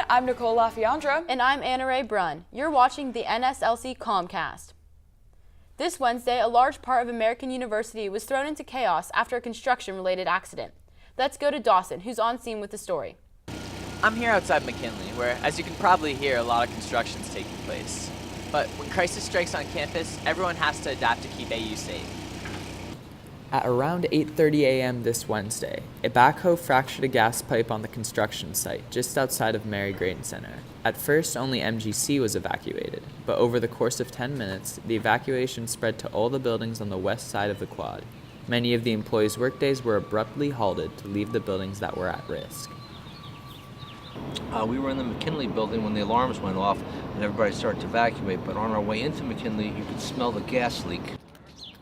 I'm Nicole LaFiandra. And I'm Anna Ray Brunn. You're watching the NSLC Comcast. This Wednesday, a large part of American University was thrown into chaos after a construction-related accident. Let's go to Dawson, who's on scene with the story. I'm here outside McKinley, where, as you can probably hear, a lot of construction's taking place. But when crisis strikes on campus, everyone has to adapt to keep AU safe. At around 8:30 a.m. this Wednesday, a backhoe fractured a gas pipe on the construction site just outside of Mary Grain Center. At first, only MGC was evacuated, but over the course of 10 minutes, the evacuation spread to all the buildings on the west side of the quad. Many of the employees' workdays were abruptly halted to leave the buildings that were at risk. We were in the McKinley building when the alarms went off and everybody started to evacuate, but on our way into McKinley, you could smell the gas leak.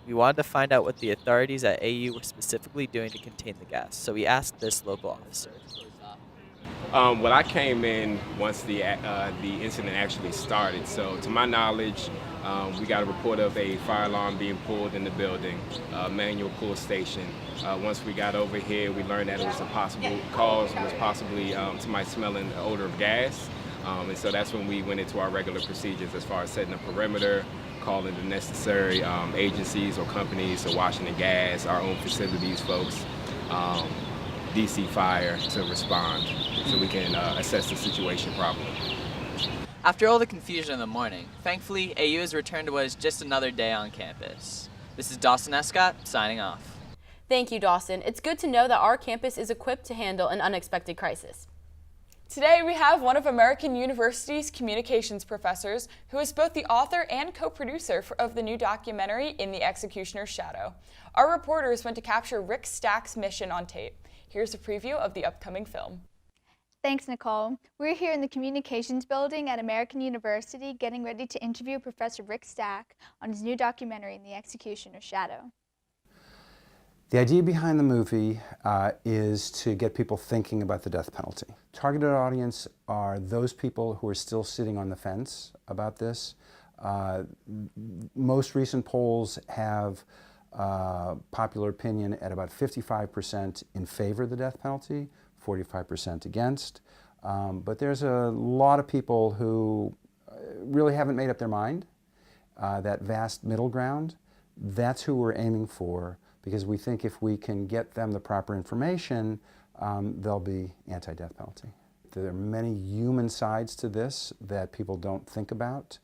We wanted to find out what the authorities at AU were specifically doing to contain the gas, so we asked this local officer. Well, I came in once the incident actually started. So, to my knowledge, we got a report of a fire alarm being pulled in the building, manual pull station. Once we got over here, we learned that it was a possible cause. It was possibly somebody smelling the odor of gas. And so that's when we went into our regular procedures as far as setting a perimeter, calling the necessary agencies or companies, so Washington Gas, our own facilities folks, DC Fire to respond so we can assess the situation properly. After all the confusion in the morning, thankfully, AU has returned to what is just another day on campus. This is Dawson Escott, signing off. Thank you, Dawson. It's good to know that our campus is equipped to handle an unexpected crisis. Today we have one of American University's communications professors who is both the author and co-producer of the new documentary In the Executioner's Shadow. Our reporters went to capture Rick Stack's mission on tape. Here's a preview of the upcoming film. Thanks, Nicole. We're here in the Communications Building at American University getting ready to interview Professor Rick Stack on his new documentary, In the Executioner's Shadow. The idea behind the movie is to get people thinking about the death penalty. Targeted audience are those people who are still sitting on the fence about this. Most recent polls have popular opinion at about 55% in favor of the death penalty, 45% against. But there's a lot of people who really haven't made up their mind. That vast middle ground, that's who we're aiming for, because we think if we can get them the proper information, they'll be anti-death penalty. There are many human sides to this that people don't think about.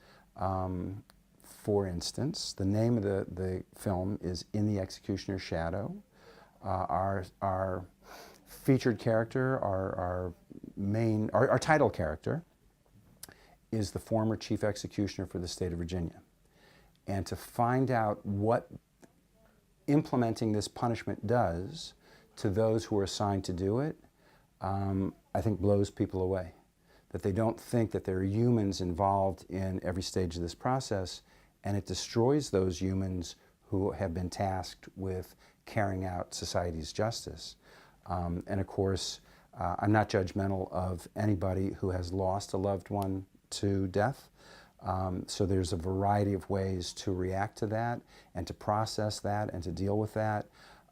For instance, the name of the film is In the Executioner's Shadow. Our featured character, our title character, is the former chief executioner for the state of Virginia. And to find out what implementing this punishment does to those who are assigned to do it, I think blows people away. That they don't think that there are humans involved in every stage of this process, and it destroys those humans who have been tasked with carrying out society's justice. And of course, I'm not judgmental of anybody who has lost a loved one to death. So there's a variety of ways to react to that and to process that and to deal with that.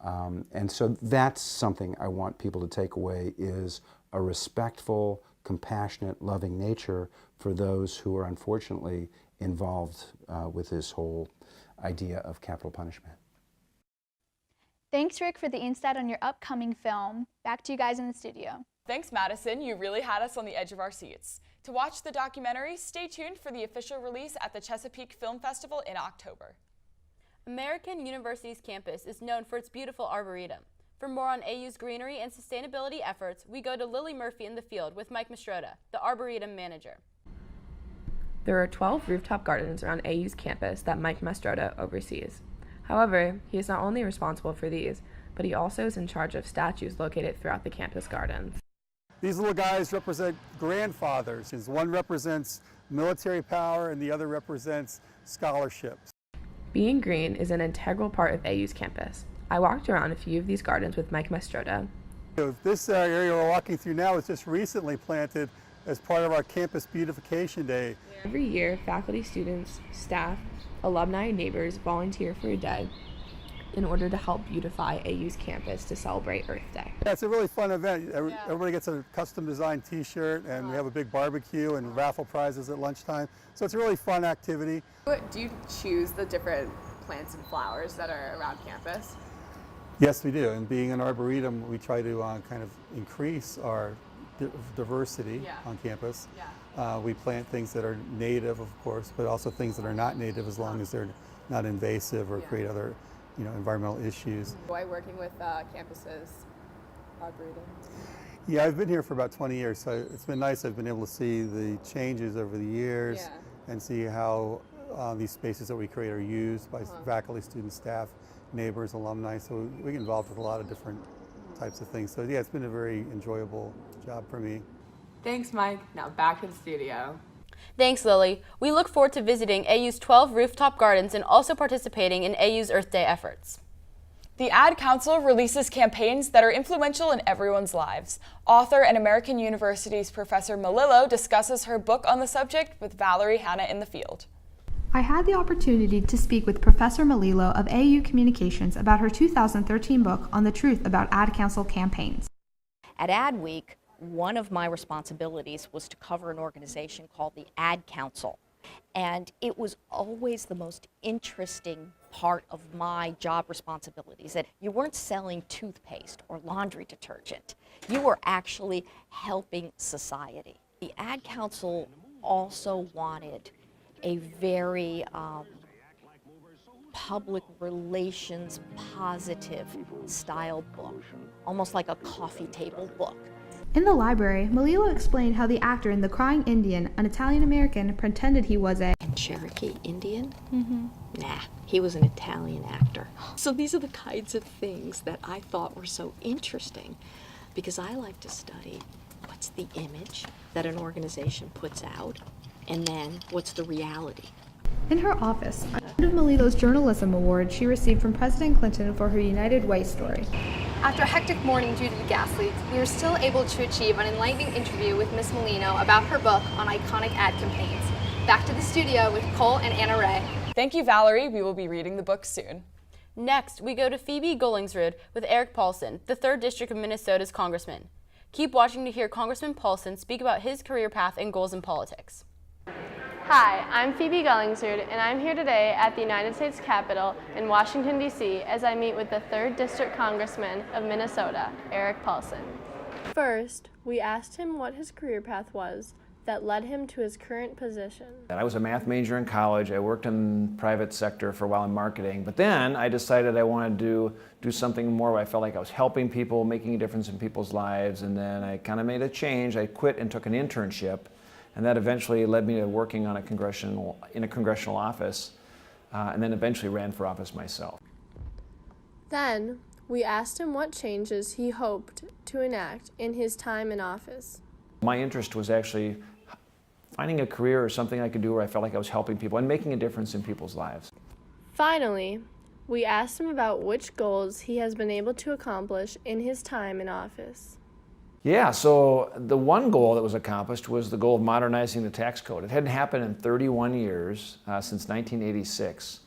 And so that's something I want people to take away, is a respectful, compassionate, loving nature for those who are unfortunately involved with this whole idea of capital punishment. Thanks, Rick, for the insight on your upcoming film. Back to you guys in the studio. Thanks, Madison. You really had us on the edge of our seats. To watch the documentary, stay tuned for the official release at the Chesapeake Film Festival in October. American University's campus is known for its beautiful arboretum. For more on AU's greenery and sustainability efforts, we go to Lily Murphy in the field with Mike Mastrota, the arboretum manager. There are 12 rooftop gardens around AU's campus that Mike Mastrota oversees. However, he is not only responsible for these, but he also is in charge of statues located throughout the campus gardens. These little guys represent grandfathers. One represents military power and the other represents scholarships. Being green is an integral part of AU's campus. I walked around a few of these gardens with Mike Mastrota. This area we're walking through now was just recently planted as part of our Campus Beautification Day. Every year, faculty, students, staff, alumni, and neighbors volunteer for a day in order to help beautify AU's campus to celebrate Earth Day. Yeah, it's a really fun event. Everybody gets a custom designed t-shirt, and we have a big barbecue and raffle prizes at lunchtime. So it's a really fun activity. Do you choose the different plants and flowers that are around campus? Yes, we do. And being an arboretum, we try to kind of increase our diversity on campus. We plant things that are native, of course, but also things that are not native, as long as they're not invasive or create other, environmental issues. Why working with campuses, arboretum? Yeah, I've been here for about 20 years, so it's been nice. I've been able to see the changes over the years and see how these spaces that we create are used by faculty, students, staff, neighbors, alumni. So we get involved with a lot of different types of things. So yeah, it's been a very enjoyable job for me. Thanks, Mike. Now back to the studio. Thanks, Lily. We look forward to visiting AU's 12 rooftop gardens and also participating in AU's Earth Day efforts. The Ad Council releases campaigns that are influential in everyone's lives. Author and American University's Professor Melillo discusses her book on the subject with Valerie Hanna in the field. I had the opportunity to speak with Professor Melillo of AU Communications about her 2013 book on the truth about Ad Council campaigns. At Ad Week, one of my responsibilities was to cover an organization called the Ad Council. And it was always the most interesting part of my job responsibilities, that you weren't selling toothpaste or laundry detergent. You were actually helping society. The Ad Council also wanted a very public relations positive style book, almost like a coffee table book. In the library, Melillo explained how the actor in The Crying Indian, an Italian-American, pretended he was a Cherokee Indian? Nah, he was an Italian actor. So these are the kinds of things that I thought were so interesting, because I like to study what's the image that an organization puts out, and then what's the reality. In her office, one of Melillo's journalism awards she received from President Clinton for her United Way story. After a hectic morning due to the gas leaks, we were still able to achieve an enlightening interview with Ms. Melillo about her book on iconic ad campaigns. Back to the studio with Cole and Anna Ray. Thank you, Valerie. We will be reading the book soon. Next, we go to Phoebe Gollingsrud with Eric Paulson, the 3rd District of Minnesota's congressman. Keep watching to hear Congressman Paulson speak about his career path and goals in politics. Hi, I'm Phoebe Gollingsrud, and I'm here today at the United States Capitol in Washington, D.C. as I meet with the 3rd District Congressman of Minnesota, Eric Paulson. First, we asked him what his career path was that led him to his current position. I was a math major in college. I worked in the private sector for a while in marketing, but then I decided I wanted to do something more where I felt like I was helping people, making a difference in people's lives, and then I kind of made a change. I quit and took an internship. And that eventually led me to working in a congressional office, and then eventually ran for office myself. Then, we asked him what changes he hoped to enact in his time in office. My interest was actually finding a career or something I could do where I felt like I was helping people and making a difference in people's lives. Finally, we asked him about which goals he has been able to accomplish in his time in office. Yeah, so the one goal that was accomplished was the goal of modernizing the tax code. It hadn't happened in 31 years, since 1986,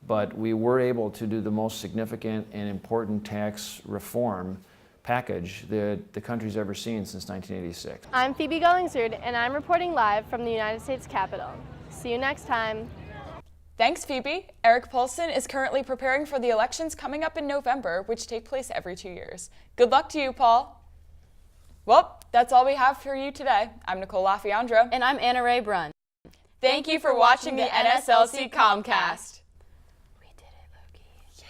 but we were able to do the most significant and important tax reform package that the country's ever seen since 1986. I'm Phoebe Gollingsrud, and I'm reporting live from the United States Capitol. See you next time. Thanks, Phoebe. Eric Paulson is currently preparing for the elections coming up in November, which take place every 2 years. Good luck to you, Paul. Well, that's all we have for you today. I'm Nicole LaFiandra. And I'm Anna Ray Brunn. Thank you for watching the NSLC Comcast. We did it, Loki. Yeah,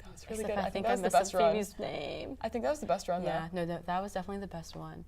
that was really good. I think that was the best run. Phoebe's name. I think that was the best run, though. Yeah, no, that was definitely the best one.